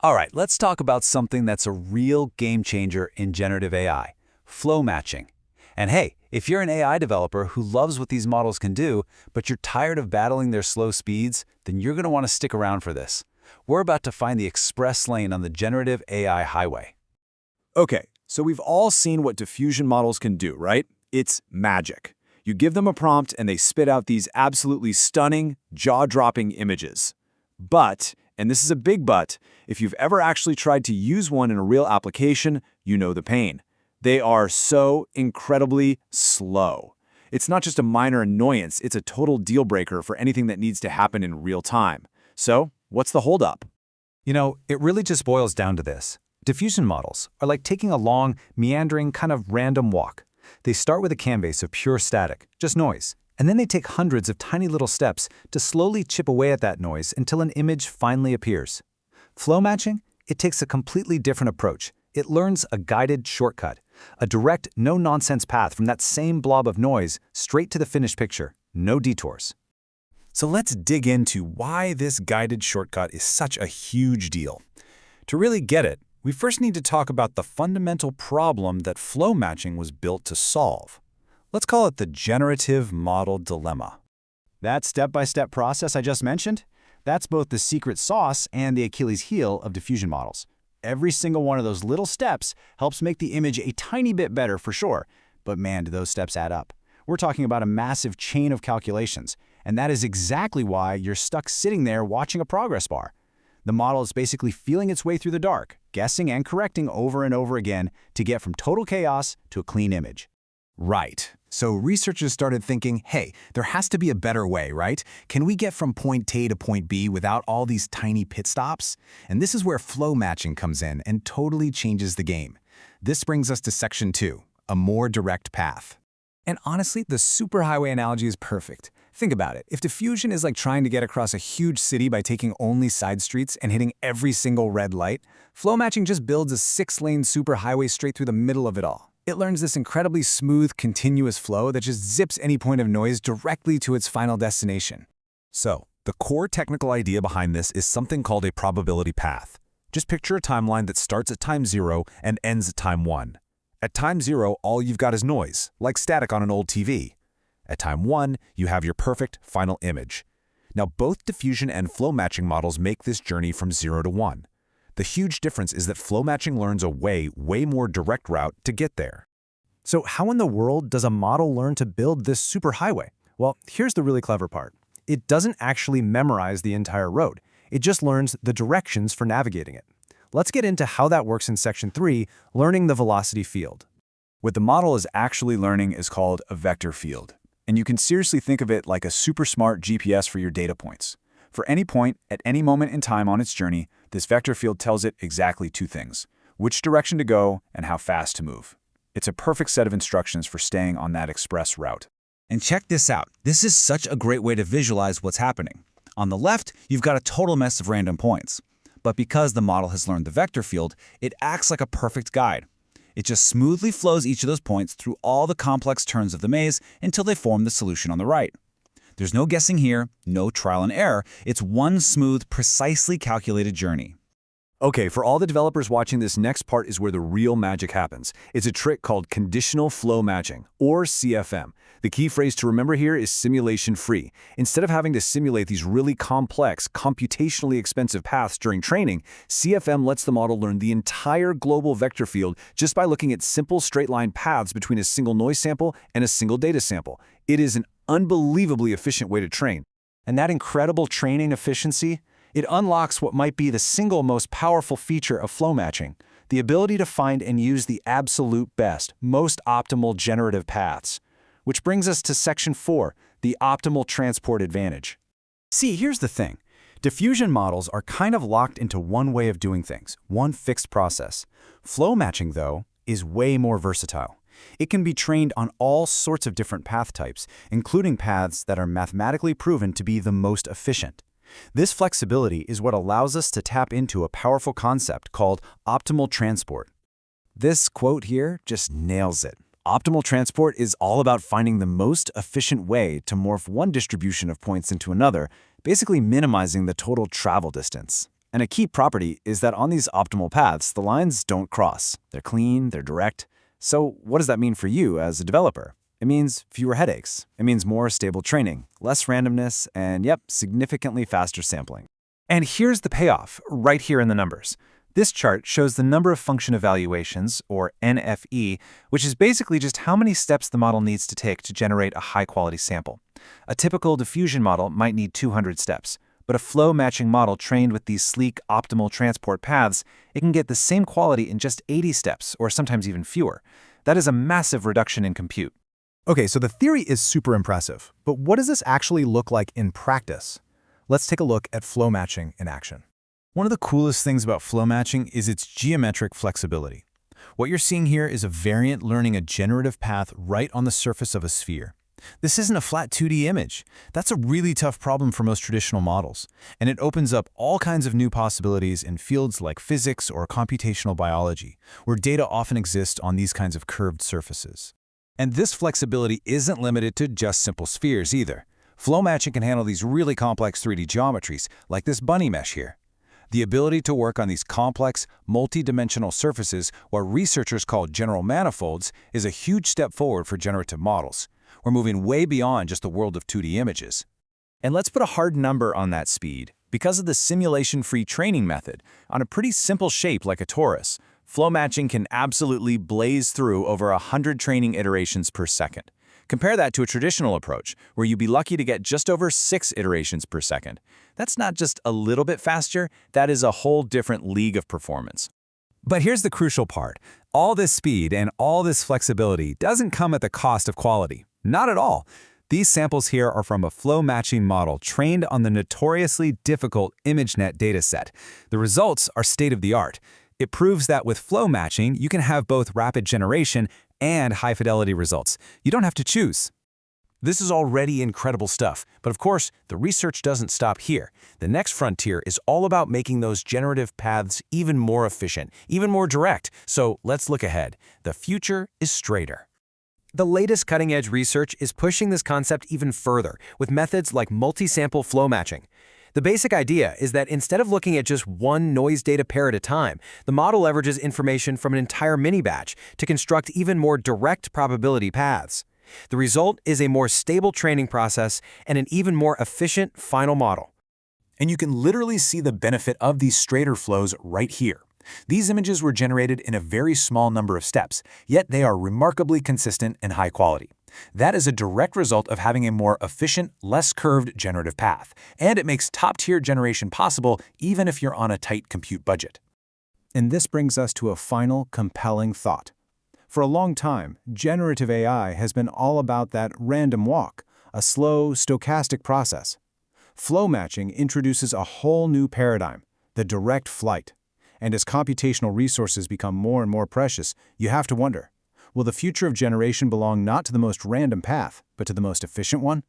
All right, let's talk about something that's a real game changer in generative AI, flow matching. And hey, if you're an AI developer who loves what these models can do, but you're tired of battling their slow speeds, then you're going to want to stick around for this. We're about to find the express lane on the generative AI highway. Okay, so we've all seen what diffusion models can do, right? It's magic. You give them a prompt and they spit out these absolutely stunning, jaw-dropping images. But, and this is a big but, if you've ever actually tried to use one in a real application, you know the pain. They are so incredibly slow. It's not just a minor annoyance, it's a total deal breaker for anything that needs to happen in real time. So, what's the holdup? It really just boils down to this. Diffusion models are like taking a long, meandering, kind of random walk. They start with a canvas of pure static, just noise, and then they take hundreds of tiny little steps to slowly chip away at that noise until an image finally appears. Flow matching? It takes a completely different approach. It learns a guided shortcut, a direct, no-nonsense path from that same blob of noise straight to the finished picture, no detours. So let's dig into why this guided shortcut is such a huge deal. To really get it, we first need to talk about the fundamental problem that flow matching was built to solve. Let's call it the generative model dilemma. That step-by-step process I just mentioned, that's both the secret sauce and the Achilles heel of diffusion models. Every single one of those little steps helps make the image a tiny bit better for sure, but man, do those steps add up. We're talking about a massive chain of calculations, and that is exactly why you're stuck sitting there watching a progress bar. The model is basically feeling its way through the dark, guessing and correcting over and over again to get from total chaos to a clean image. Right. So researchers started thinking, hey, there has to be a better way, right? Can we get from point A to point B without all these tiny pit stops? And this is where flow matching comes in and totally changes the game. This brings us to section 2, a more direct path. And honestly, the superhighway analogy is perfect. Think about it. If diffusion is like trying to get across a huge city by taking only side streets and hitting every single red light, flow matching just builds a 6-lane superhighway straight through the middle of it all. It learns this incredibly smooth, continuous flow that just zips any point of noise directly to its final destination. So, the core technical idea behind this is something called a probability path. Just picture a timeline that starts at time 0 and ends at time 1. At time 0, all you've got is noise, like static on an old TV. At time 1, you have your perfect final image. Now, both diffusion and flow matching models make this journey from 0 to 1. The huge difference is that flow matching learns a way more direct route to get there. So how in the world does a model learn to build this superhighway? Well, here's the really clever part. It doesn't actually memorize the entire road. It just learns the directions for navigating it. Let's get into how that works in section 3, learning the velocity field. What the model is actually learning is called a vector field. And you can seriously think of it like a super smart GPS for your data points. For any point, at any moment in time on its journey, this vector field tells it exactly 2 things: which direction to go and how fast to move. It's a perfect set of instructions for staying on that express route. And check this out. This is such a great way to visualize what's happening. On the left, you've got a total mess of random points. But because the model has learned the vector field, it acts like a perfect guide. It just smoothly flows each of those points through all the complex turns of the maze until they form the solution on the right. There's no guessing here, no trial and error. It's one smooth, precisely calculated journey. Okay, for all the developers watching, this next part is where the real magic happens. It's a trick called conditional flow matching, or CFM. The key phrase to remember here is simulation-free. Instead of having to simulate these really complex, computationally expensive paths during training, CFM lets the model learn the entire global vector field just by looking at simple straight-line paths between a single noise sample and a single data sample. It is an unbelievably efficient way to train. And that incredible training efficiency, it unlocks what might be the single most powerful feature of flow matching, the ability to find and use the absolute best, most optimal generative paths. Which brings us to section 4, the optimal transport advantage. See, here's the thing. Diffusion models are kind of locked into one way of doing things, one fixed process. Flow matching, though, is way more versatile. It can be trained on all sorts of different path types, including paths that are mathematically proven to be the most efficient. This flexibility is what allows us to tap into a powerful concept called optimal transport. This quote here just nails it. Optimal transport is all about finding the most efficient way to morph one distribution of points into another, basically minimizing the total travel distance. And a key property is that on these optimal paths, the lines don't cross. They're clean, they're direct. So what does that mean for you as a developer? It means fewer headaches. It means more stable training, less randomness, and yep, significantly faster sampling. And here's the payoff, right here in the numbers. This chart shows the number of function evaluations, or NFE, which is basically just how many steps the model needs to take to generate a high-quality sample. A typical diffusion model might need 200 steps, but a flow-matching model trained with these sleek, optimal transport paths, it can get the same quality in just 80 steps, or sometimes even fewer. That is a massive reduction in compute. Okay, so the theory is super impressive, but what does this actually look like in practice? Let's take a look at flow matching in action. One of the coolest things about flow matching is its geometric flexibility. What you're seeing here is a variant learning a generative path right on the surface of a sphere. This isn't a flat 2D image. That's a really tough problem for most traditional models, and it opens up all kinds of new possibilities in fields like physics or computational biology, where data often exist on these kinds of curved surfaces. And this flexibility isn't limited to just simple spheres either. Flow matching can handle these really complex 3D geometries, like this bunny mesh here. The ability to work on these complex, multi-dimensional surfaces, what researchers call general manifolds, is a huge step forward for generative models. We're moving way beyond just the world of 2D images. And let's put a hard number on that speed. Because of the simulation-free training method, on a pretty simple shape like a torus, flow matching can absolutely blaze through over 100 training iterations per second. Compare that to a traditional approach, where you'd be lucky to get just over 6 iterations per second. That's not just a little bit faster, that is a whole different league of performance. But here's the crucial part. All this speed and all this flexibility doesn't come at the cost of quality. Not at all. These samples here are from a flow matching model trained on the notoriously difficult ImageNet dataset. The results are state-of-the-art. It proves that with flow matching, you can have both rapid generation and high-fidelity results. You don't have to choose. This is already incredible stuff, but of course, the research doesn't stop here. The next frontier is all about making those generative paths even more efficient, even more direct. So let's look ahead. The future is straighter. The latest cutting-edge research is pushing this concept even further with methods like multi-sample flow matching. The basic idea is that instead of looking at just one noise data pair at a time, the model leverages information from an entire mini-batch to construct even more direct probability paths. The result is a more stable training process and an even more efficient final model. And you can literally see the benefit of these straighter flows right here. These images were generated in a very small number of steps, yet they are remarkably consistent and high quality. That is a direct result of having a more efficient, less curved generative path, and it makes top-tier generation possible even if you're on a tight compute budget. And this brings us to a final, compelling thought. For a long time, generative AI has been all about that random walk, a slow, stochastic process. Flow matching introduces a whole new paradigm, the direct flight. And as computational resources become more and more precious, you have to wonder, will the future of generation belong not to the most random path, but to the most efficient one?